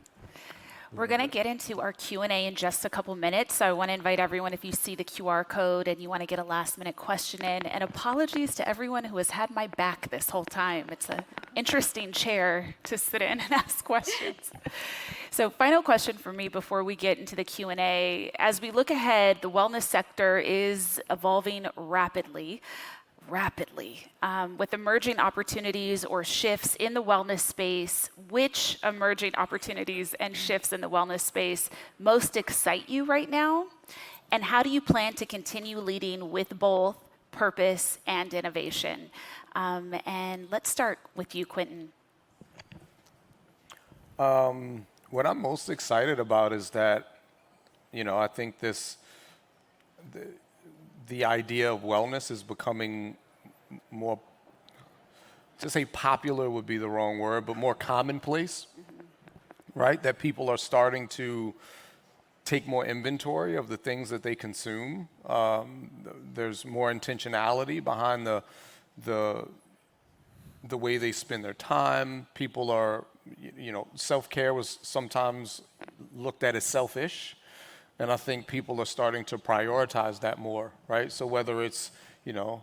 We're going to get into our Q&A in just a couple minutes. So I want to invite everyone, if you see the QR code and you want to get a last-minute question in. And apologies to everyone who has had my back this whole time. It's an interesting chair to sit in and ask questions. So final question for me before we get into the Q&A. As we look ahead, the wellness sector is evolving rapidly, with emerging opportunities or shifts in the wellness space. Which emerging opportunities and shifts in the wellness space most excite you right now? And how do you plan to continue leading with both purpose and innovation? And let's start with you, Quentin. What I'm most excited about is that, I think the idea of wellness is becoming more, to say popular would be the wrong word, but more commonplace, right? That people are starting to take more inventory of the things that they consume. There's more intentionality behind the way they spend their time. People are, self-care was sometimes looked at as selfish. And I think people are starting to prioritize that more, right? So whether it's,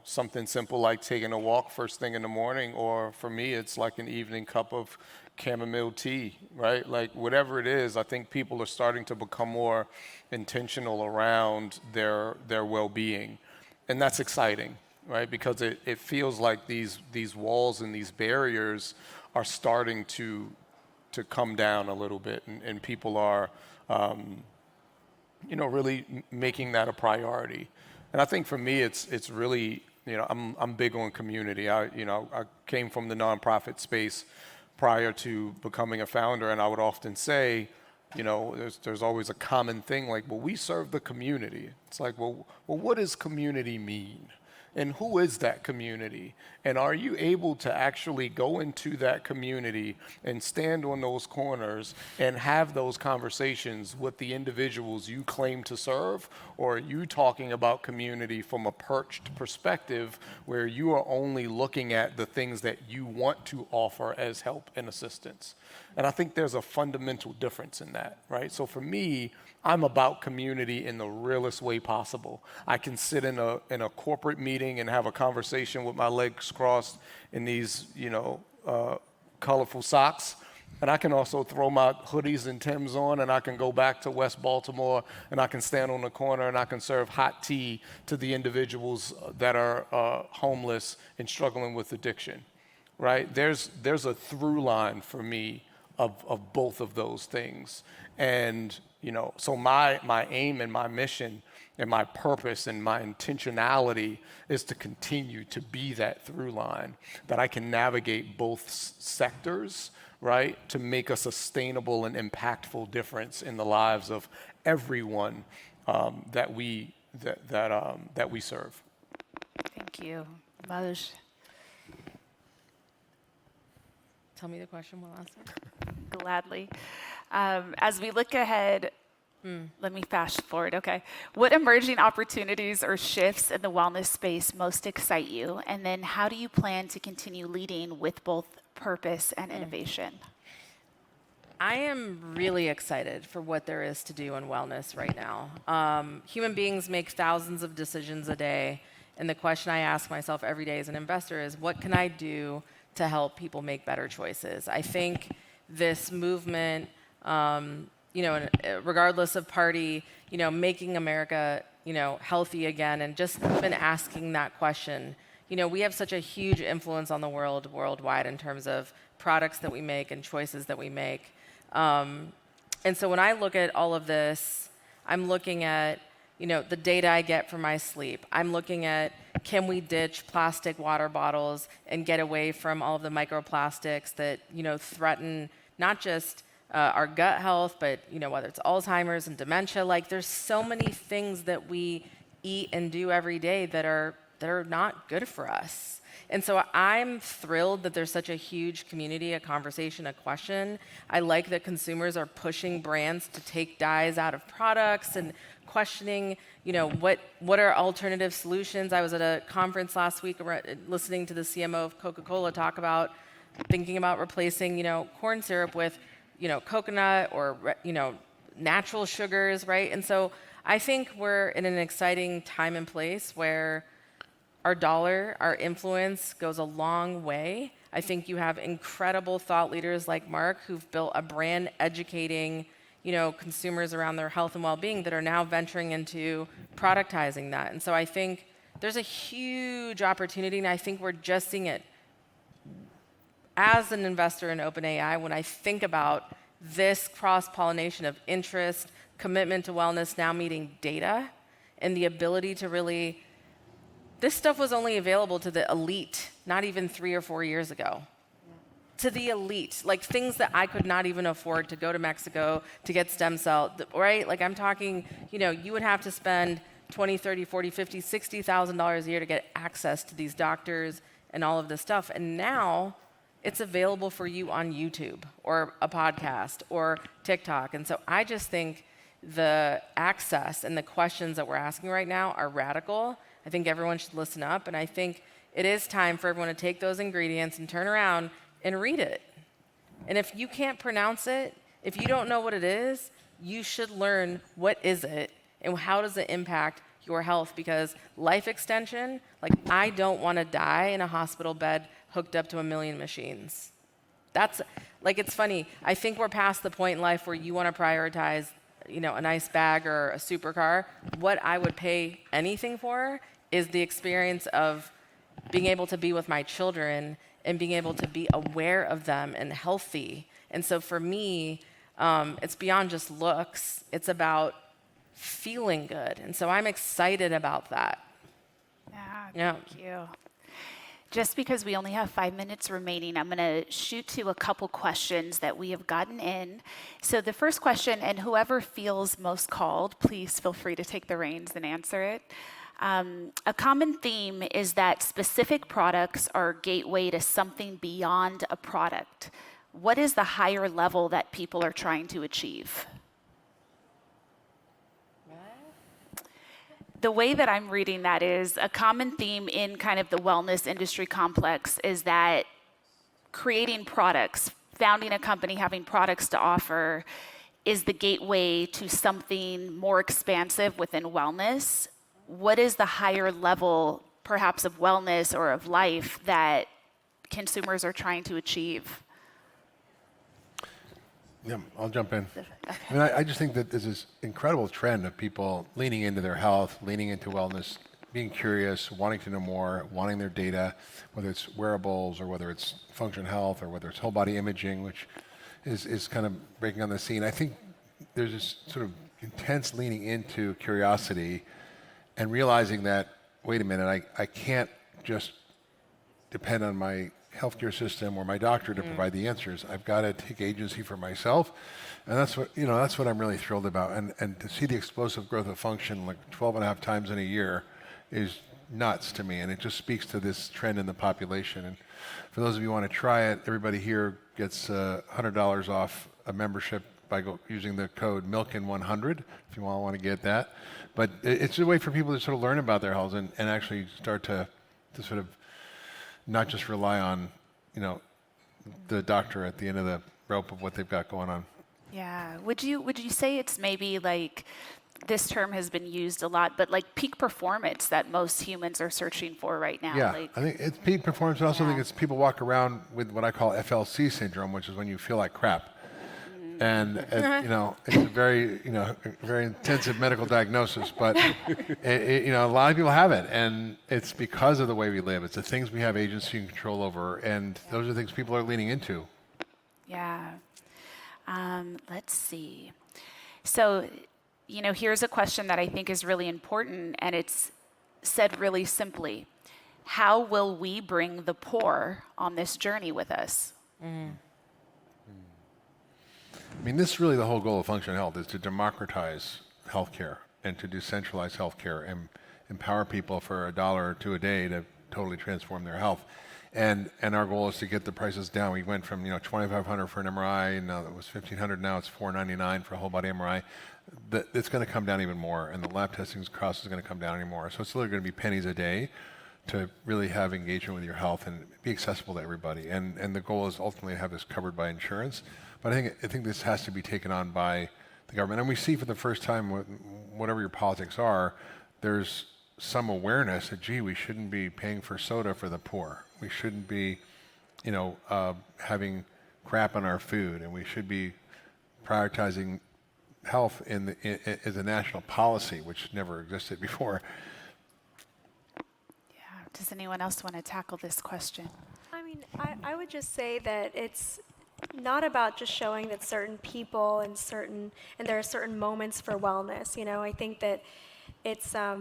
something simple like taking a walk first thing in the morning, or for me, it's like an evening cup of chamomile tea, right? Like whatever it is, I think people are starting to become more intentional around their well-being. And that's exciting, right? Because it feels like these walls and these barriers are starting to come down a little bit, and people are, really making that a priority. And I think for me, it's really, I'm big on community. I came from the nonprofit space prior to becoming a founder, and I would often say, there's always a common thing like, well, we serve the community. It's like, well, what does community mean? And who is that community? And are you able to actually go into that community and stand on those corners and have those conversations with the individuals you claim to serve? Or are you talking about community from a perched perspective where you are only looking at the things that you want to offer as help and assistance? And I think there's a fundamental difference in that, right? So for me, I'm about community in the realest way possible. I can sit in a corporate meeting and have a conversation with my legs crossed in these, colorful socks. And I can also throw my hoodies and Timbs on, and I can go back to West Baltimore, and I can stand on the corner, and I can serve hot tea to the individuals that are homeless and struggling with addiction, right? There's a through line for me of both of those things. And so my aim and my mission and my purpose and my intentionality is to continue to be that through line, that I can navigate both sectors, right, to make a sustainable and impactful difference in the lives of everyone that we serve. Thank you. Moj. Tell me the question one last time. Gladly. As we look ahead, let me fast forward, okay. What emerging opportunities or shifts in the wellness space most excite you? And then how do you plan to continue leading with both purpose and innovation? I am really excited for what there is to do in wellness right now. Human beings make thousands of decisions a day, and the question I ask myself every day as an investor is, what can I do to help people make better choices? I think this movement, regardless of party, making America, healthy again, and just even asking that question. We have such a huge influence on the worldwide in terms of products that we make and choices that we make. And so when I look at all of this, I'm looking at, the data I get from my sleep. I'm looking at, can we ditch plastic water bottles and get away from all of the microplastics that, threaten not just our gut health, but, whether it's Alzheimer's and dementia. Like, there's so many things that we eat and do every day that are not good for us. And so I'm thrilled that there's such a huge community, a conversation, a question. I like that consumers are pushing brands to take dyes out of products and questioning, what are alternative solutions. I was at a conference last week listening to the CMO of Coca-Cola talk about thinking about replacing, corn syrup with, coconut or, natural sugars, right? And so I think we're in an exciting time and place where our dollar, our influence goes a long way. I think you have incredible thought leaders like Mark who've built a brand educating, consumers around their health and well-being that are now venturing into productizing that. And so I think there's a huge opportunity, and I think we're just seeing it. As an investor in OpenAI, when I think about this cross-pollination of interest, commitment to wellness now meeting data, and the ability to really, this stuff was only available to the elite, not even 3 or 4 years ago. To the elite, like things that I could not even afford to go to Mexico to get stem cell, right? Like I'm talking, you would have to spend $20, $30, $40, $50, $60,000 a year to get access to these doctors and all of this stuff. And now it's available for you on YouTube or a podcast or TikTok. And so I just think the access and the questions that we're asking right now are radical. I think everyone should listen up. And I think it is time for everyone to take those ingredients and turn around and read it. And if you can't pronounce it, if you don't know what it is, you should learn what is it and how does it impact your health, because life extension, like, I don't want to die in a hospital bed hooked up to a million machines. That's, like, it's funny. I think we're past the point in life where you want to prioritize, you know, a nice bag or a supercar. What I would pay anything for is the experience of being able to be with my children and being able to be aware of them and healthy. And so for me, it's beyond just looks. It's about feeling good. And so I'm excited about that. Yeah, thank you. Just because we only have 5 minutes remaining, I'm going to shoot to a couple questions that we have gotten in. So the first question, and whoever feels most called, please feel free to take the reins and answer it. A common theme is that specific products are a gateway to something beyond a product. What is the higher level that people are trying to achieve? The way that I'm reading that is a common theme in kind of the wellness industry complex is that creating products, founding a company, having products to offer is the gateway to something more expansive within wellness. What is the higher level, perhaps, of wellness or of life that consumers are trying to achieve? Yeah, I'll jump in. I mean, I just think that there's this incredible trend of people leaning into their health, leaning into wellness, being curious, wanting to know more, wanting their data, whether it's wearables or whether it's function health or whether it's whole body imaging, which is kind of breaking on the scene. I think there's this sort of intense leaning into curiosity and realizing that, wait a minute, I can't just depend on my healthcare system or my doctor to provide the answers. I've got to take agency for myself. And that's what I'm really thrilled about. And to see the explosive growth of function, like 12 and a half times in a year, is nuts to me. And it just speaks to this trend in the population. And for those of you who want to try it, everybody here gets $100 off a membership by using the code Milken100, if you all want to get that. But it's a way for people to sort of learn about their health and actually start to sort of not just rely on, you know, the doctor at the end of the rope of what they've got going on. Yeah. Would you say it's maybe like, this term has been used a lot, but like peak performance that most humans are searching for right now? Yeah, like, I think it's peak performance. I also think it's people walk around with what I call FLC syndrome, which is when you feel like crap. And you know, it's a very intensive medical diagnosis, but you know, a lot of people have it, and it's because of the way we live. It's the things we have agency and control over, and those are things people are leaning into. Yeah. Let's see. So, you know, here's a question that I think is really important, and it's said really simply. How will we bring the poor on this journey with us? I mean, this is really the whole goal of Function Health, is to democratize healthcare and to decentralize healthcare and empower people for $1 or $2 a day to totally transform their health. And our goal is to get the prices down. We went from $2,500 for an MRI, and now it was $1,500. Now it's $499 for a whole body MRI. It's going to come down even more, and the lab testing cost is going to come down anymore. So it's literally going to be pennies a day to really have engagement with your health and be accessible to everybody. And the goal is ultimately to have this covered by insurance. But I think this has to be taken on by the government. And we see for the first time, whatever your politics are, there's some awareness that, gee, we shouldn't be paying for soda for the poor. We shouldn't be, having crap on our food, and we should be prioritizing health as a national policy, which never existed before. Yeah. Does anyone else want to tackle this question? I mean, I would just say that it's not about just showing that certain people and there are certain moments for wellness. You know, I think that it's a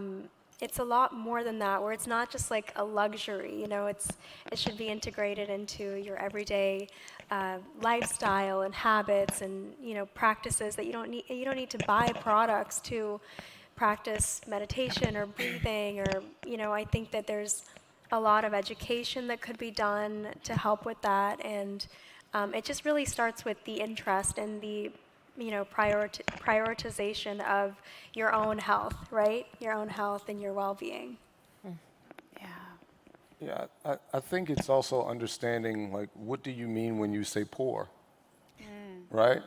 lot more than that, where it's not just like a luxury. You know, it should be integrated into your everyday lifestyle and habits and practices that you don't need to buy products to practice meditation or breathing, or I think that there's a lot of education that could be done to help with that, and it just really starts with the interest and the prioritization of your own health, right? Your own health and your well-being. Yeah, I think it's also understanding, like, what do you mean when you say poor, right?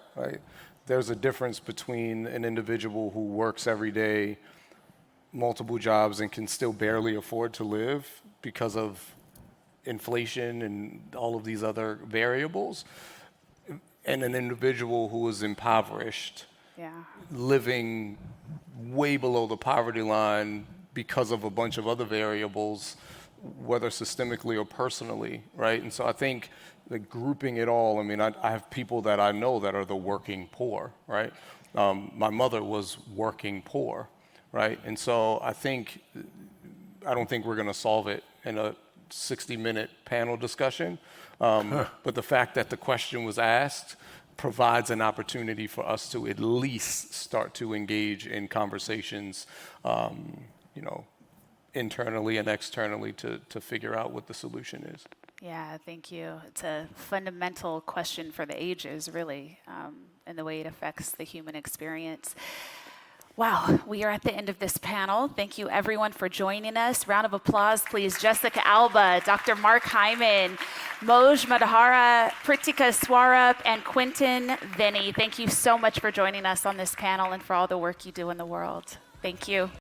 There's a difference between an individual who works every day multiple jobs and can still barely afford to live because of inflation and all of these other variables, and an individual who is impoverished, living way below the poverty line because of a bunch of other variables, whether systemically or personally, right? And so I think like grouping it all, I mean, I have people that I know that are the working poor, right? My mother was working poor, right? And so I don't think we're gonna solve it in a 60-minute panel discussion, but the fact that the question was asked provides an opportunity for us to at least start to engage in conversations, internally and externally to figure out what the solution is. Yeah, thank you. It's a fundamental question for the ages, really, and the way it affects the human experience. Wow, we are at the end of this panel. Thank you everyone for joining us. Round of applause, please. Jessica Alba, Dr. Mark Hyman, Moj Mahdara, Pritika Swarup, and Quentin Vinny. Thank you so much for joining us on this panel and for all the work you do in the world. Thank you.